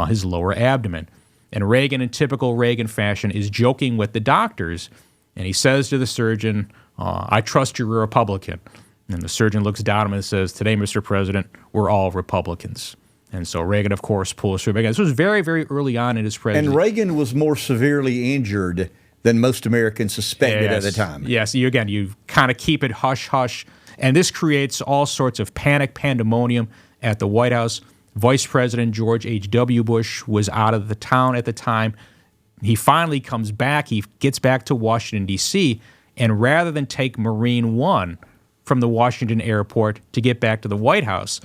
his lower abdomen. And Reagan, in typical Reagan fashion, is joking with the doctors. And he says to the surgeon, I trust you're a Republican. And the surgeon looks down at him and says, today, Mr. President, we're all Republicans. And so Reagan, of course, pulls through. Again, this was very, very early on in his presidency. And Reagan was more severely injured than most Americans suspected at the time. Yes, you kind of keep it hush-hush. And this creates all sorts of panic, pandemonium at the White House. Vice President George H.W. Bush was out of the town at the time. he finally comes back. He gets back to Washington, D.C., and rather than take Marine One from the Washington airport to get back to the White House,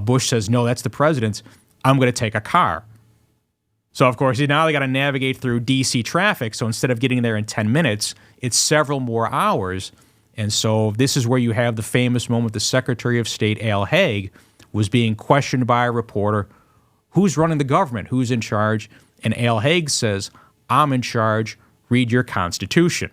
Bush says, no, that's the president's. I'm going to take a car. So, of course, now they got to navigate through D.C. traffic. So instead of getting there in 10 minutes, it's several more hours. And so this is where you have the famous moment the Secretary of State, Al Haig, was being questioned by a reporter. Who's running the government? Who's in charge? And Al Haig says, I'm in charge. Read your Constitution.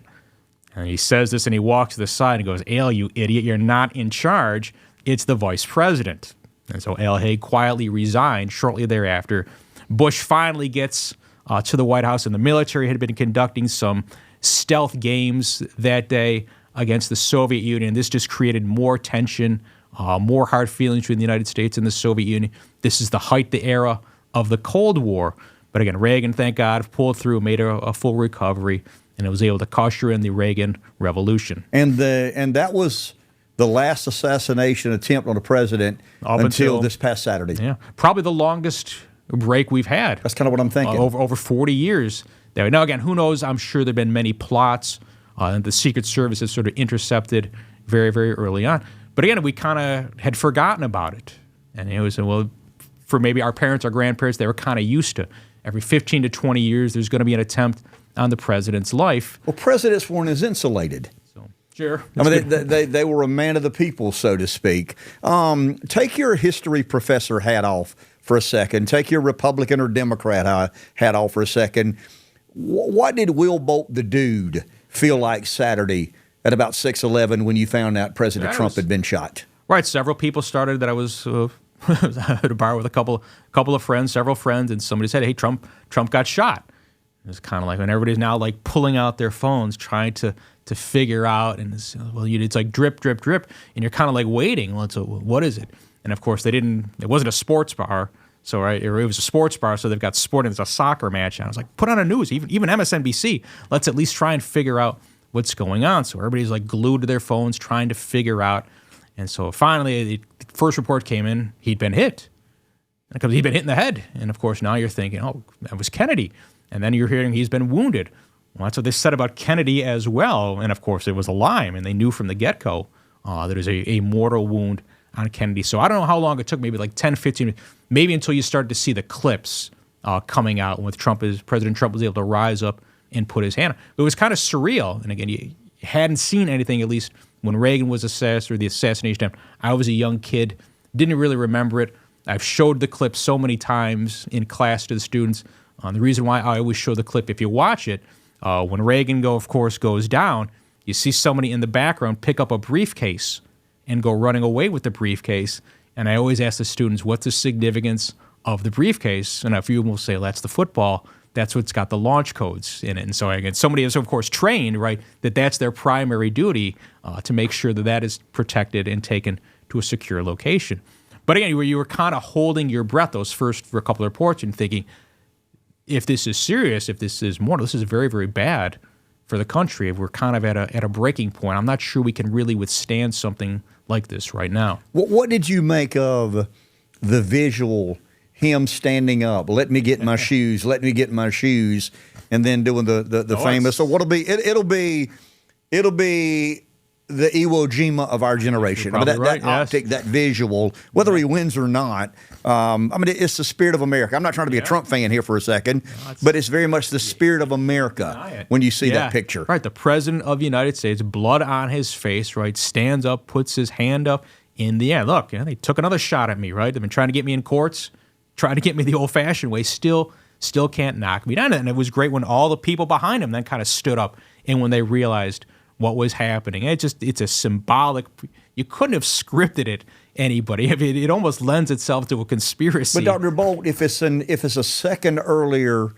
And he says this and he walks to the side and goes, Al, you idiot, you're not in charge. It's the vice president. And so Al Haig quietly resigned shortly thereafter. Bush finally gets to the White House, and the military had been conducting some stealth games that day against the Soviet Union. This just created more tension, more hard feelings between the United States and the Soviet Union. This is the height, the era of the Cold War. But again, Reagan, thank God, pulled through, made a full recovery, and it was able to usher in the Reagan Revolution. And that was the last assassination attempt on a president until this past Saturday. Yeah, probably the longest break we've had. That's kind of what I'm thinking. Over 40 years. Now, again, who knows? I'm sure there have been many plots, and the Secret Service has sort of intercepted very, very early on. But again, we kind of had forgotten about it. And it was, well, for maybe our parents, our grandparents, they were kind of used to every 15 to 20 years, there's going to be an attempt on the president's life. Well, presidents weren't as insulated. Sure. I mean, they were a man of the people, so to speak. Take your history professor hat off for a second. Take your Republican or Democrat hat off for a second. What did Will Bolt the dude feel like Saturday at about 6:11 when you found out President Trump had been shot? Right. Several people started that I was at a bar with a couple of friends, several friends, and somebody said, hey, Trump got shot. It's kind of like when everybody's now like pulling out their phones, trying to figure out, and it's like drip, drip, drip, and you're kind of like waiting. Well, what is it? And of course, it wasn't a sports bar, so right, it was a sports bar, so they've got sporting. There's a soccer match, and I was like, put on a news, even MSNBC. Let's at least try and figure out what's going on. So everybody's like glued to their phones, trying to figure out. And so finally, the first report came in, he'd been hit. Because he'd been hit in the head. And of course, now you're thinking, oh, that was Kennedy. And then you're hearing he's been wounded. Well, that's what they said about Kennedy as well. And of course, it was a lie. And they knew from the get-go that it was a mortal wound on Kennedy. So I don't know how long it took, maybe like 10, 15, maybe until you started to see the clips coming out when President Trump was able to rise up and put his hand on. It was kind of surreal. And again, you hadn't seen anything, at least when Reagan was assassinated, or the assassination attempt. I was a young kid, didn't really remember it. I've showed the clip so many times in class to the students. The reason why I always show the clip, if you watch it, when Reagan, of course, goes down, you see somebody in the background pick up a briefcase and go running away with the briefcase. And I always ask the students, what's the significance of the briefcase? And a few will say, that's the football. That's what's got the launch codes in it. And so again, somebody is, of course, trained, right, that's their primary duty to make sure that is protected and taken to a secure location. But again, you were kind of holding your breath for a couple of reports and thinking, if this is serious, if this is mortal, this is very, very bad for the country. We're kind of at a breaking point. I'm not sure we can really withstand something like this right now. What did you make of the visual, him standing up, let me get my shoes, let me get my shoes, and then doing the famous, so what'll be, it'll be the Iwo Jima of our generation. I mean, that optic, that visual, whether he wins or not, I mean, it's the spirit of America. I'm not trying to be a Trump fan here for a second, but it's very much the spirit of America when you see that picture. Right, the President of the United States, blood on his face, right, stands up, puts his hand up in the air. Look, they took another shot at me, right? They've been trying to get me in courts, trying to get me the old-fashioned way, still can't knock me down. And it was great when all the people behind him then kind of stood up and when they realized what was happening. It's a symbolic, you couldn't have scripted it anybody. It almost lends itself to a conspiracy. But Dr. Bolt, if it's a second earlier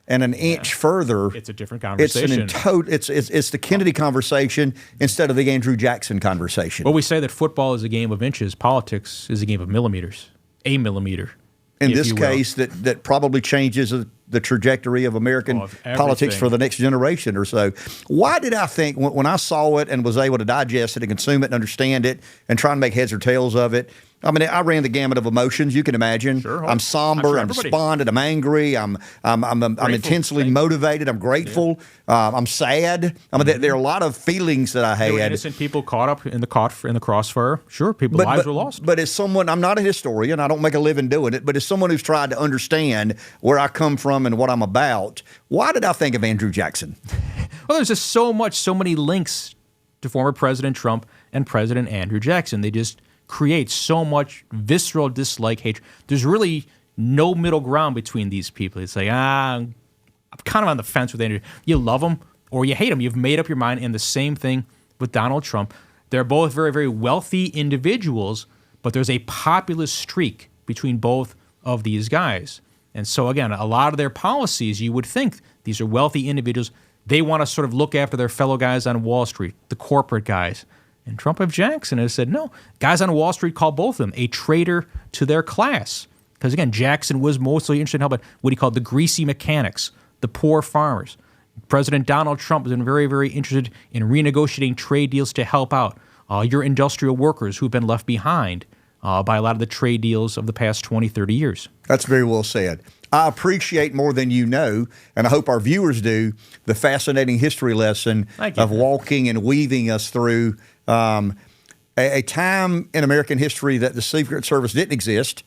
and an inch further, it's a different conversation. It's the Kennedy conversation instead of the Andrew Jackson conversation. Well, we say that football is a game of inches, politics is a game of millimeters, a millimeter. In this case, that probably changes the trajectory of American politics for the next generation or so. Why did I think, when I saw it and was able to digest it and consume it and understand it and try and make heads or tails of it, I mean, I ran the gamut of emotions. You can imagine. Sure. I'm somber. I'm despondent. I'm angry. I'm intensely motivated. I'm grateful. Yeah. I'm sad. I mean, there are a lot of feelings that I had. There were innocent people caught up in the crossfire. Sure, people's lives were lost. But as someone, I'm not a historian. I don't make a living doing it. But as someone who's tried to understand where I come from and what I'm about, why did I think of Andrew Jackson? Well, there's just so many links to former President Trump and President Andrew Jackson. They just create so much visceral dislike, hatred. There's really no middle ground between these people. It's like, I'm kind of on the fence with Andrew. You love him or you hate him. You've made up your mind. And the same thing with Donald Trump. They're both very, very wealthy individuals, but there's a populist streak between both of these guys. And so, again, a lot of their policies, you would think these are wealthy individuals. They want to sort of look after their fellow guys on Wall Street, the corporate guys. And Trump and Jackson has said, no, guys on Wall Street call both of them a traitor to their class. Because, again, Jackson was mostly interested in helping what he called the greasy mechanics, the poor farmers. President Donald Trump has been very, very interested in renegotiating trade deals to help out your industrial workers who've been left behind by a lot of the trade deals of the past 20, 30 years. That's very well said. I appreciate more than you know, and I hope our viewers do, the fascinating history lesson of walking and weaving us through a time in American history that the Secret Service didn't exist,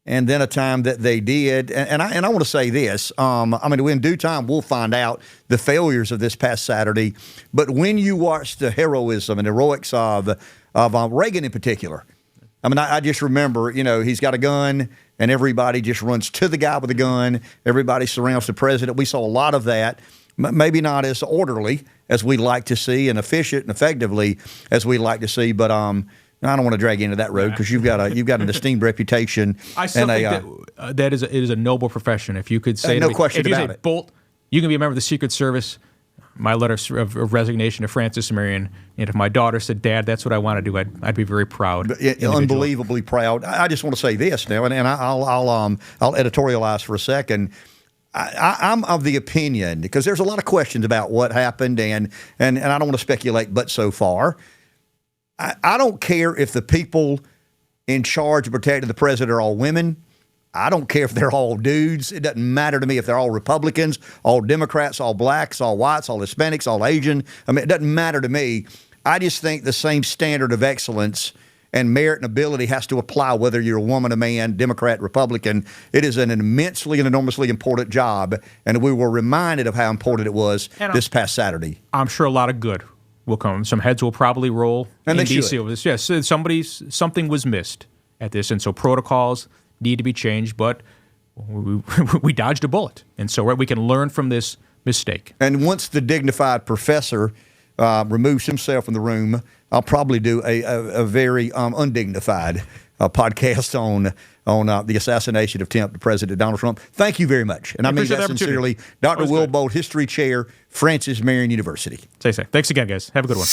and then a time that they did. And I want to say this. I mean, in due time, we'll find out the failures of this past Saturday. But when you watch the heroism and heroics of Reagan in particular, I mean, I just remember, he's got a gun, and everybody just runs to the guy with the gun. Everybody surrounds the president. We saw a lot of that, maybe not as orderly as we like to see and efficient and effectively as we like to see. But I don't want to drag you into that road because you've got an esteemed reputation. I still think that it is a noble profession. If you could say no question about it. Bolt, you can be a member of the Secret Service. My letter of resignation to Francis Marion, and if my daughter said, "Dad, that's what I want to do," I'd be very proud. Unbelievably proud. I just want to say this now, and I'll editorialize for a second. I'm of the opinion, because there's a lot of questions about what happened, and I don't want to speculate, but so far, I don't care if the people in charge of protecting the president are all women. I don't care if they're all dudes. It doesn't matter to me if they're all Republicans, all Democrats, all blacks, all whites, all Hispanics, all Asian. I mean, it doesn't matter to me. I just think the same standard of excellence and merit and ability has to apply whether you're a woman, a man, Democrat, Republican. It is an immensely and enormously important job, and we were reminded of how important it was this past Saturday. I'm sure a lot of good will come. Some heads will probably roll and in D.C. over this. Yes, something was missed at this, and so protocols need to be changed, but we dodged a bullet. And so we can learn from this mistake. And once the dignified professor removes himself from the room, I'll probably do a very undignified podcast on the assassination attempt of President Donald Trump. Thank you very much. And I mean that sincerely. Dr. Will Bolt, History Chair, Francis Marion University. Stay safe. Thanks again, guys. Have a good one.